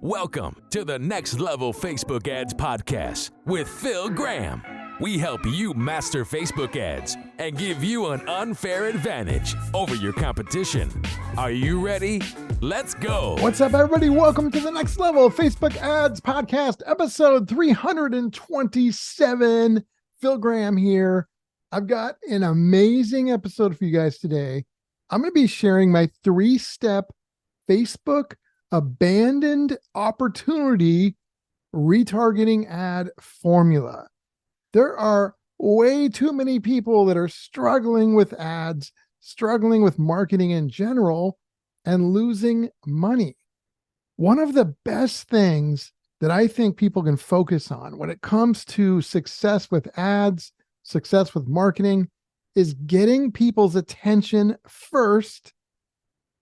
Welcome to the Next Level Facebook Ads Podcast with Phil Graham. We help you master Facebook ads and give you an unfair advantage over your competition. Are you ready? Let's go. What's up, everybody? Welcome to the Next Level Facebook Ads Podcast, episode 327. Phil Graham here. I've got an amazing episode for you guys today. I'm going to be sharing my 3-step Facebook abandoned opportunity retargeting ad formula. There are way too many people that are struggling with ads, struggling with marketing in general, and losing money. One of the best things that I think people can focus on when it comes to success with ads, success with marketing, is getting people's attention first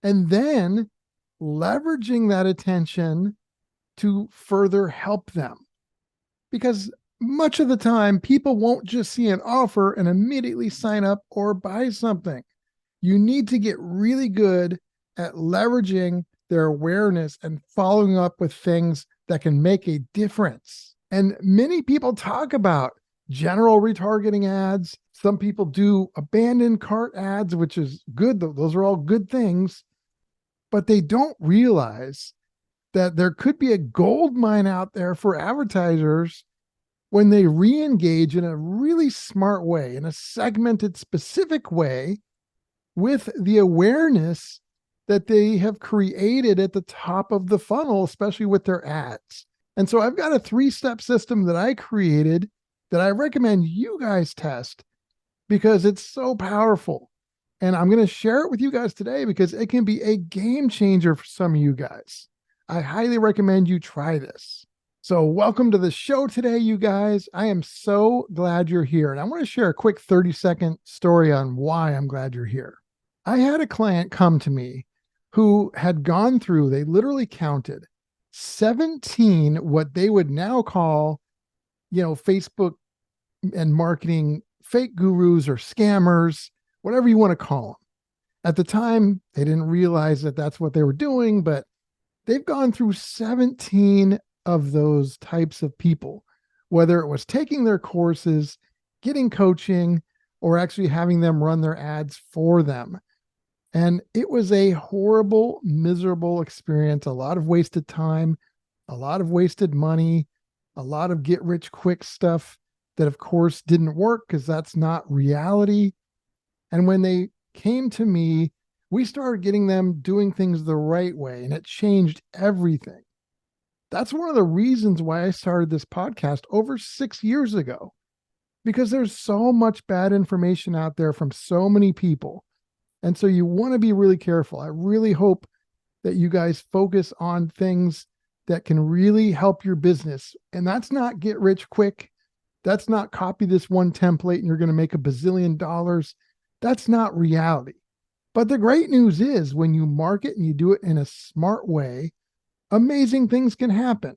and then leveraging that attention to further help them. Because much of the time, people won't just see an offer and immediately sign up or buy something. You need to get really good at leveraging their awareness and following up with things that can make a difference. And many people talk about general retargeting ads. Some people do abandoned cart ads, which is good. Those are all good things. But they don't realize that there could be a gold mine out there for advertisers when they re-engage in a really smart way, in a segmented, specific way, with the awareness that they have created at the top of the funnel, especially with their ads. And so I've got a 3-step system that I created that I recommend you guys test because it's so powerful. And I'm going to share it with you guys today because it can be a game changer for some of you guys. I highly recommend you try this. So welcome to the show today, you guys. I am so glad you're here. And I want to share a quick 30-second story on why I'm glad you're here. I had a client come to me who had gone through, they literally counted 17 what they would now call, Facebook and marketing fake gurus or scammers, whatever you want to call them. At the time, they didn't realize that that's what they were doing, but they've gone through 17 of those types of people, whether it was taking their courses, getting coaching, or actually having them run their ads for them. And it was a horrible, miserable experience, a lot of wasted time, a lot of wasted money, a lot of get-rich-quick stuff that, of course, didn't work because that's not reality. And when they came to me, we started getting them doing things the right way, and it changed everything. That's one of the reasons why I started this podcast over 6 years ago, because there's so much bad information out there from so many people. And so you want to be really careful. I really hope that you guys focus on things that can really help your business. And that's not get rich quick. That's not copy this one template and you're going to make $1 bazillion. That's not reality. But the great news is when you market and you do it in a smart way, amazing things can happen.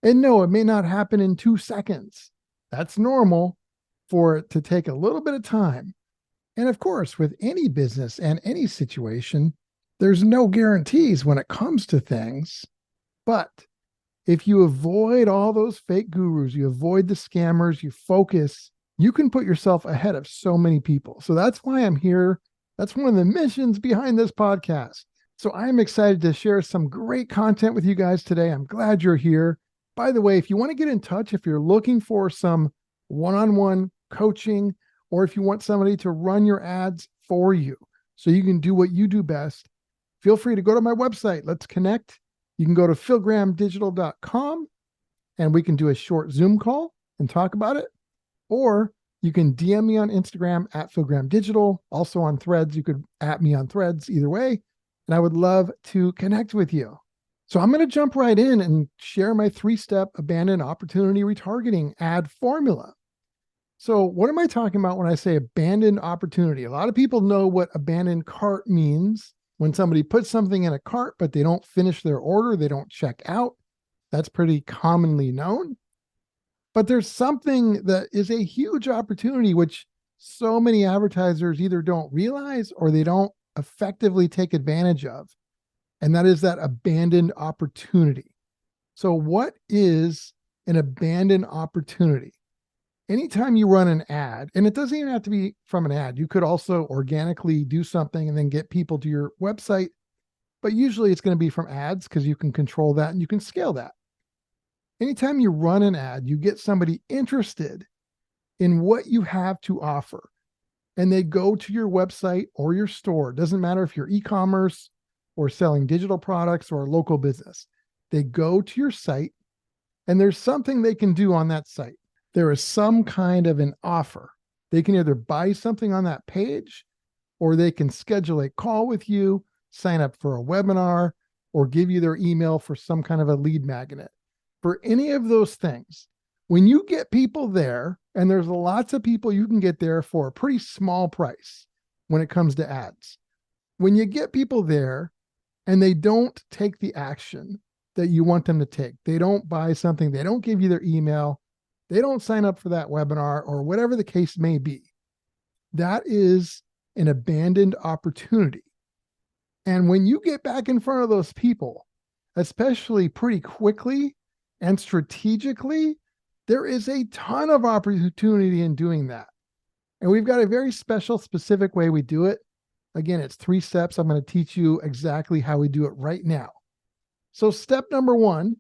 And no, it may not happen in 2 seconds. That's normal for it to take a little bit of time. And of course, with any business and any situation, there's no guarantees when it comes to things. But if you avoid all those fake gurus, you avoid the scammers, you focus, you can put yourself ahead of so many people. So that's why I'm here. That's one of the missions behind this podcast. So I'm excited to share some great content with you guys today. I'm glad you're here. By the way, if you want to get in touch, if you're looking for some one-on-one coaching, or if you want somebody to run your ads for you so you can do what you do best, feel free to go to my website. Let's connect. You can go to philgrahamdigital.com and we can do a short Zoom call and talk about it. Or you can DM me on Instagram at philgrahamdigital. Also on Threads, you could @ me on Threads, either way. And I would love to connect with you. So I'm going to jump right in and share my 3-step abandoned opportunity retargeting ad formula. So what am I talking about when I say abandoned opportunity? A lot of people know what abandoned cart means. When somebody puts something in a cart, but they don't finish their order, they don't check out. That's pretty commonly known. But there's something that is a huge opportunity, which so many advertisers either don't realize or they don't effectively take advantage of. And that is that abandoned opportunity. So what is an abandoned opportunity? Anytime you run an ad, and it doesn't even have to be from an ad, you could also organically do something and then get people to your website, but usually it's going to be from ads because you can control that and you can scale that. Anytime you run an ad, you get somebody interested in what you have to offer, and they go to your website or your store. It doesn't matter if you're e-commerce or selling digital products or a local business. They go to your site and there's something they can do on that site. There is some kind of an offer. They can either buy something on that page, or they can schedule a call with you, sign up for a webinar, or give you their email for some kind of a lead magnet. For any of those things, when you get people there, and there's lots of people you can get there for a pretty small price when it comes to ads. When you get people there and they don't take the action that you want them to take, they don't buy something, they don't give you their email, they don't sign up for that webinar or whatever the case may be, that is an abandoned opportunity. And when you get back in front of those people, especially pretty quickly and strategically, there is a ton of opportunity in doing that. And we've got a very special, specific way we do it. Again, it's 3 steps. I'm going to teach you exactly how we do it right now. So step number 1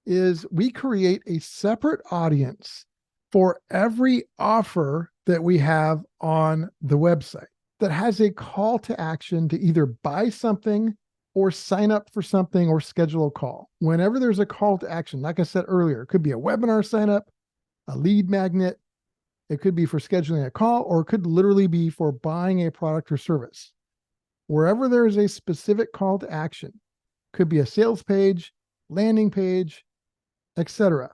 is we create a separate audience for every offer that we have on the website that has a call to action to either buy something or sign up for something or schedule a call. Whenever there's a call to action, like I said earlier, it could be a webinar sign up, a lead magnet, it could be for scheduling a call, or it could literally be for buying a product or service. Wherever there is a specific call to action, could be a sales page, landing page, etc.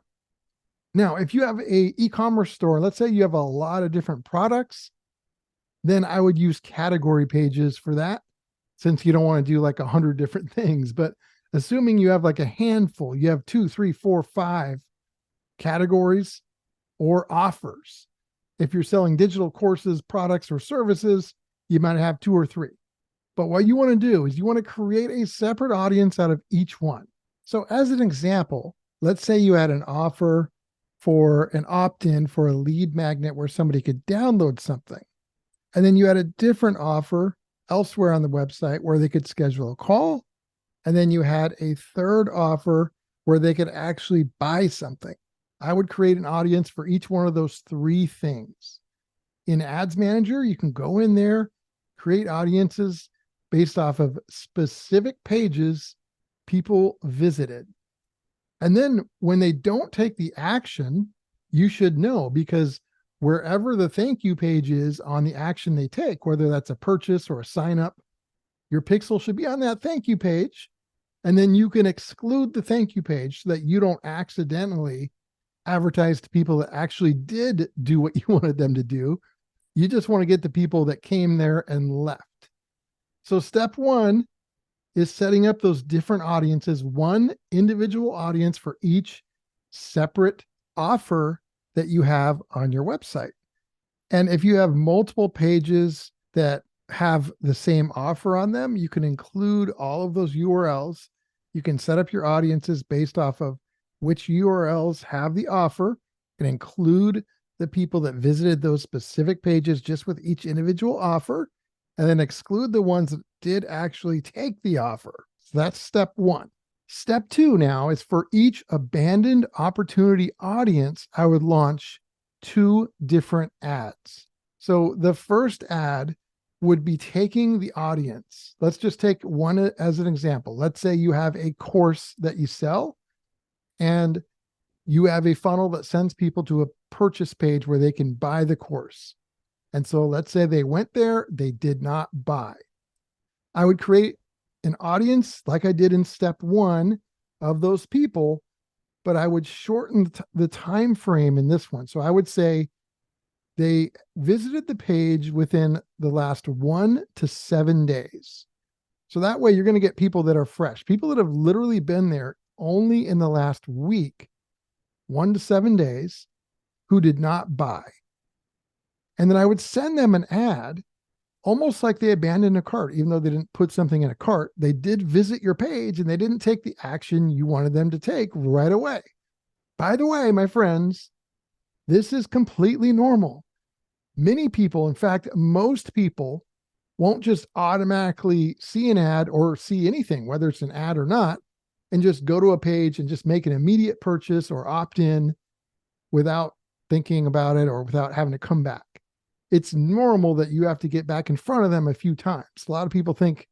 Now, if you have a e-commerce store, let's say you have a lot of different products, then I would use category pages for that, since you don't want to do like 100 different things. But assuming you have like a handful, you have 2, 3, 4, 5 categories or offers. If you're selling digital courses, products, or services, you might have 2 or 3. But what you want to do is you want to create a separate audience out of each one. So as an example, let's say you had an offer for an opt-in for a lead magnet where somebody could download something. And then you had a different offer elsewhere on the website where they could schedule a call. And then you had a third offer where they could actually buy something. I would create an audience for each one of those 3 things. In Ads Manager, you can go in there, create audiences based off of specific pages people visited. And then when they don't take the action, you should know, because wherever the thank you page is on the action they take, whether that's a purchase or a sign up, your pixel should be on that thank you page. And then you can exclude the thank you page so that you don't accidentally advertise to people that actually did do what you wanted them to do. You just want to get the people that came there and left. So step 1 is setting up those different audiences, one individual audience for each separate offer that you have on your website. And if you have multiple pages that have the same offer on them, you can include all of those URLs. You can set up your audiences based off of which URLs have the offer and include the people that visited those specific pages just with each individual offer, and then exclude the ones that did actually take the offer. So that's step 1. Step 2 now is for each abandoned opportunity audience, I would launch 2 different ads. So the first ad would be taking the audience. Let's just take one as an example. Let's say you have a course that you sell and you have a funnel that sends people to a purchase page where they can buy the course. And so let's say they went there, they did not buy. I would create an audience like I did in step 1 of those people, but I would shorten the time frame in this one. So I would say they visited the page within the last 1 to 7 days. So that way you're going to get people that are fresh, people that have literally been there only in the last week, 1 to 7 days, who did not buy. And then I would send them an ad almost like they abandoned a cart. Even though they didn't put something in a cart, they did visit your page and they didn't take the action you wanted them to take right away. By the way, my friends, this is completely normal. Many people, in fact, most people, won't just automatically see an ad or see anything, whether it's an ad or not, and just go to a page and just make an immediate purchase or opt in without thinking about it or without having to come back. It's normal that you have to get back in front of them a few times. A lot of people think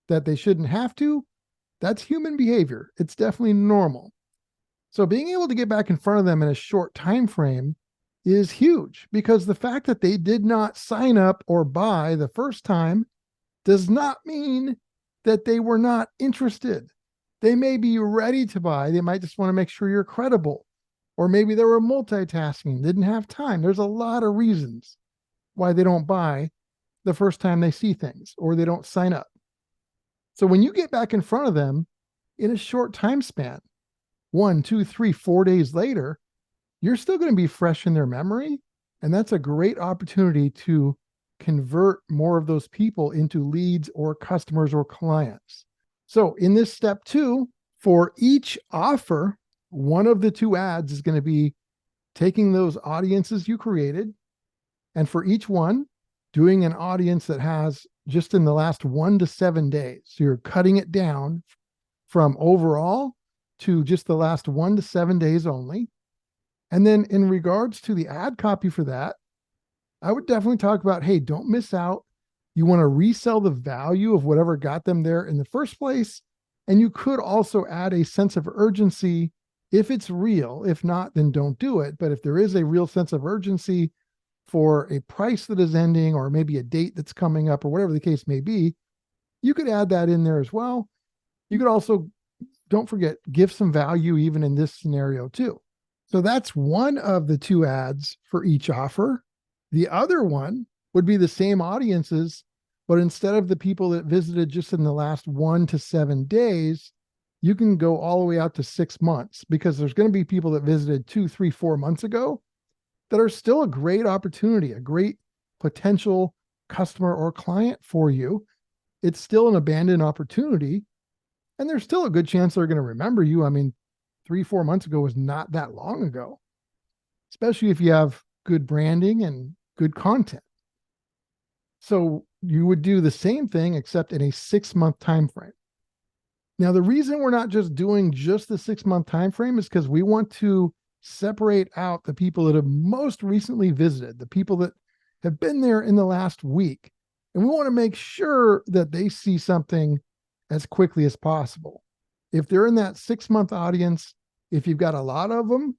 that they shouldn't have to. That's human behavior. It's definitely normal. So being able to get back in front of them in a short time frame is huge, because the fact that they did not sign up or buy the first time does not mean that they were not interested. They may be ready to buy. They might just want to make sure you're credible. Or maybe they were multitasking, didn't have time. There's a lot of reasons why they don't buy the first time they see things, or they don't sign up. So when you get back in front of them in a short time span, 1, 2, 3, 4 days later, you're still going to be fresh in their memory. And that's a great opportunity to convert more of those people into leads or customers or clients. So in this step 2, for each offer, one of the 2 ads is going to be taking those audiences you created, and for each one, doing an audience that has just in the last 1 to 7 days. So you're cutting it down from overall to just the last 1 to 7 days only. And then in regards to the ad copy for that, I would definitely talk about, hey, don't miss out. You want to resell the value of whatever got them there in the first place. And you could also add a sense of urgency if it's real. If not, then don't do it. But if there is a real sense of urgency for a price that is ending, or maybe a date that's coming up, or whatever the case may be, you could add that in there as well. You could also, don't forget, give some value even in this scenario too. So that's one of the 2 ads for each offer. The other one would be the same audiences, but instead of the people that visited just in the last 1 to 7 days, you can go all the way out to 6 months, because there's going to be people that visited 2, 3, 4 months ago that are still a great opportunity, a great potential customer or client for you. It's still an abandoned opportunity, and there's still a good chance they're going to remember you. I mean, 3, 4 months ago was not that long ago, especially if you have good branding and good content. So you would do the same thing, except in a 6-month time frame. Now, the reason we're not just doing just the 6-month time frame is because we want to separate out the people that have most recently visited, the people that have been there in the last week. And we want to make sure that they see something as quickly as possible. If they're in that 6-month audience, if you've got a lot of them,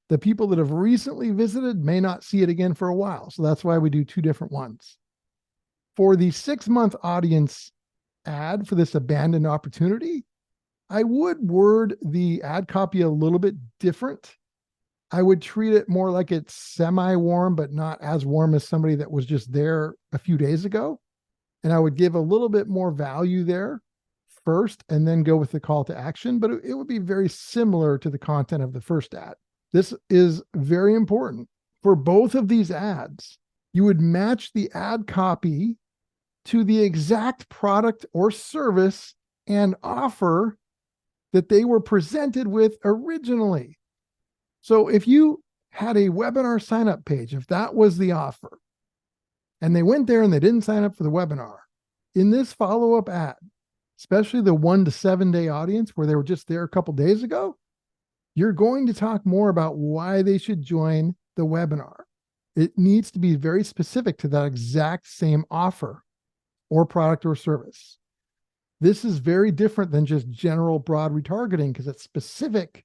the people that have recently visited may not see it again for a while. So that's why we do 2 different ones. For the 6-month audience ad for this abandoned opportunity, I would word the ad copy a little bit different. I would treat it more like it's semi-warm, but not as warm as somebody that was just there a few days ago. And I would give a little bit more value there first, and then go with the call to action, but it would be very similar to the content of the first ad. This is very important. For both of these ads, you would match the ad copy to the exact product or service and offer that they were presented with originally. So if you had a webinar sign-up page, if that was the offer, and they went there and they didn't sign up for the webinar, in this follow-up ad, especially the 1 to 7 day audience where they were just there a couple days ago, you're going to talk more about why they should join the webinar. It needs to be very specific to that exact same offer or product or service. This is very different than just general broad retargeting, because it's specific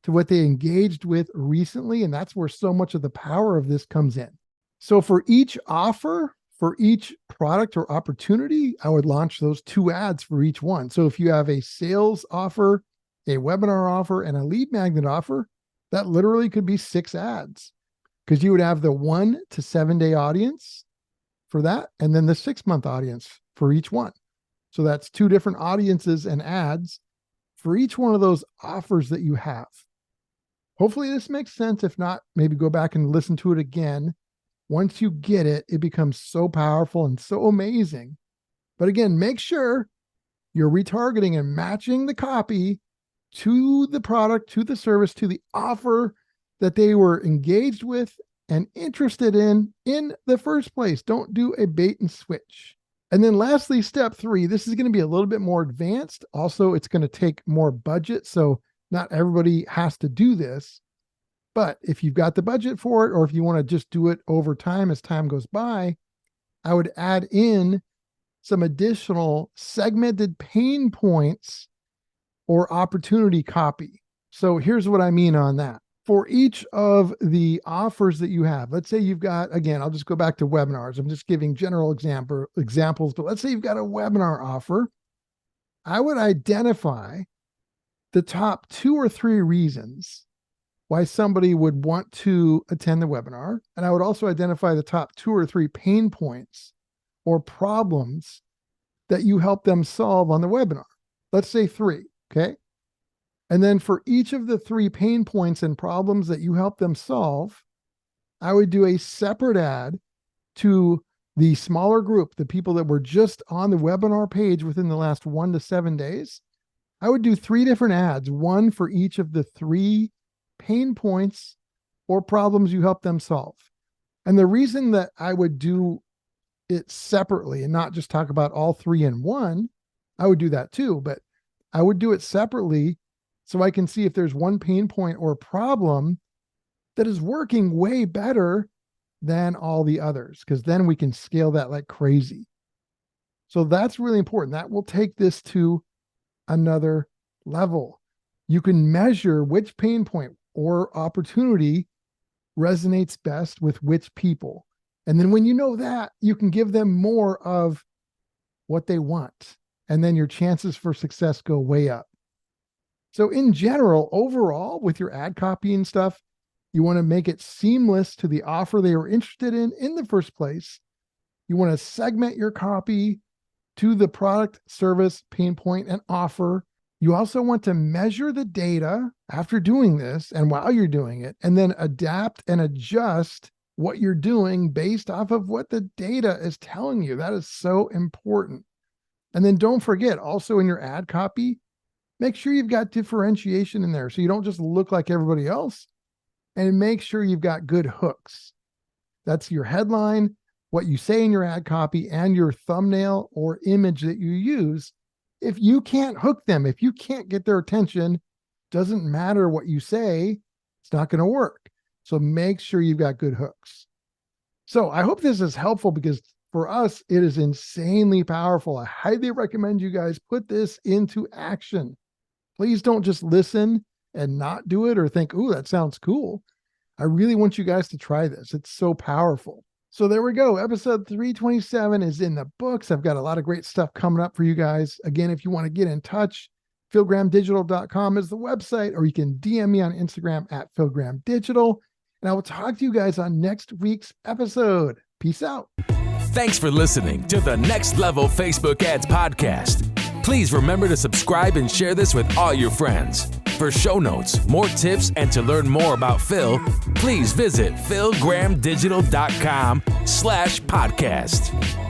to what they engaged with recently. And that's where so much of the power of this comes in. So for each offer, for each product or opportunity, I would launch those 2 ads for each one. So if you have a sales offer, a webinar offer, and a lead magnet offer, that literally could be 6 ads, because you would have the 1 to 7 day audience for that, and then the 6-month audience for each one. So that's 2 different audiences and ads for each one of those offers that you have. Hopefully this makes sense. If not, maybe go back and listen to it again Once you get it, it becomes so powerful and so amazing. But again, make sure you're retargeting and matching the copy to the product, to the service, to the offer that they were engaged with and interested in the first place. Don't do a bait and switch. And then lastly, step 3, this is going to be a little bit more advanced. Also, it's going to take more budget. So not everybody has to do this. But if you've got the budget for it, or if you want to just do it over time as time goes by, I would add in some additional segmented pain points or opportunity copy. So here's what I mean on that. For each of the offers that you have, let's say you've got, again, I'll just go back to webinars. I'm just giving general examples, but let's say you've got a webinar offer. I would identify the top 2 or 3 reasons why somebody would want to attend the webinar. And I would also identify the top 2 or 3 pain points or problems that you help them solve on the webinar. Let's say 3, okay? And then for each of the 3 pain points and problems that you help them solve, I would do a separate ad to the smaller group, the people that were just on the webinar page within the last 1 to 7 days. I would do 3 different ads, one for each of the 3 pain points or problems you help them solve. And the reason that I would do it separately and not just talk about all 3 in one, I would do that too, but I would do it separately so I can see if there's one pain point or problem that is working way better than all the others, because then we can scale that like crazy. So that's really important. That will take this to another level. You can measure which pain point or opportunity resonates best with which people. And then when you know that, you can give them more of what they want. And then your chances for success go way up. So in general, overall, with your ad copy and stuff, you want to make it seamless to the offer they were interested in the first place. You want to segment your copy to the product, service, pain point, and offer. You also want to measure the data after doing this and while you're doing it, and then adapt and adjust what you're doing based off of what the data is telling you. That is so important. And then don't forget, also in your ad copy, make sure you've got differentiation in there so you don't just look like everybody else, and make sure you've got good hooks. That's your headline, what you say in your ad copy, and your thumbnail or image that you use. If you can't hook them, if you can't get their attention, doesn't matter what you say, it's not going to work. So make sure you've got good hooks. So I hope this is helpful, because for us, it is insanely powerful. I highly recommend you guys put this into action. Please don't just listen and not do it or think, ooh, that sounds cool. I really want you guys to try this. It's so powerful. So there we go. Episode 327 is in the books. I've got a lot of great stuff coming up for you guys. Again, if you want to get in touch, philgrahamdigital.com is the website, or you can DM me on Instagram at philgrahamdigital. And I will talk to you guys on next week's episode. Peace out. Thanks for listening to the Next Level Facebook Ads Podcast. Please remember to subscribe and share this with all your friends. For show notes, more tips, and to learn more about Phil, please visit philgrahamdigital.com/podcast.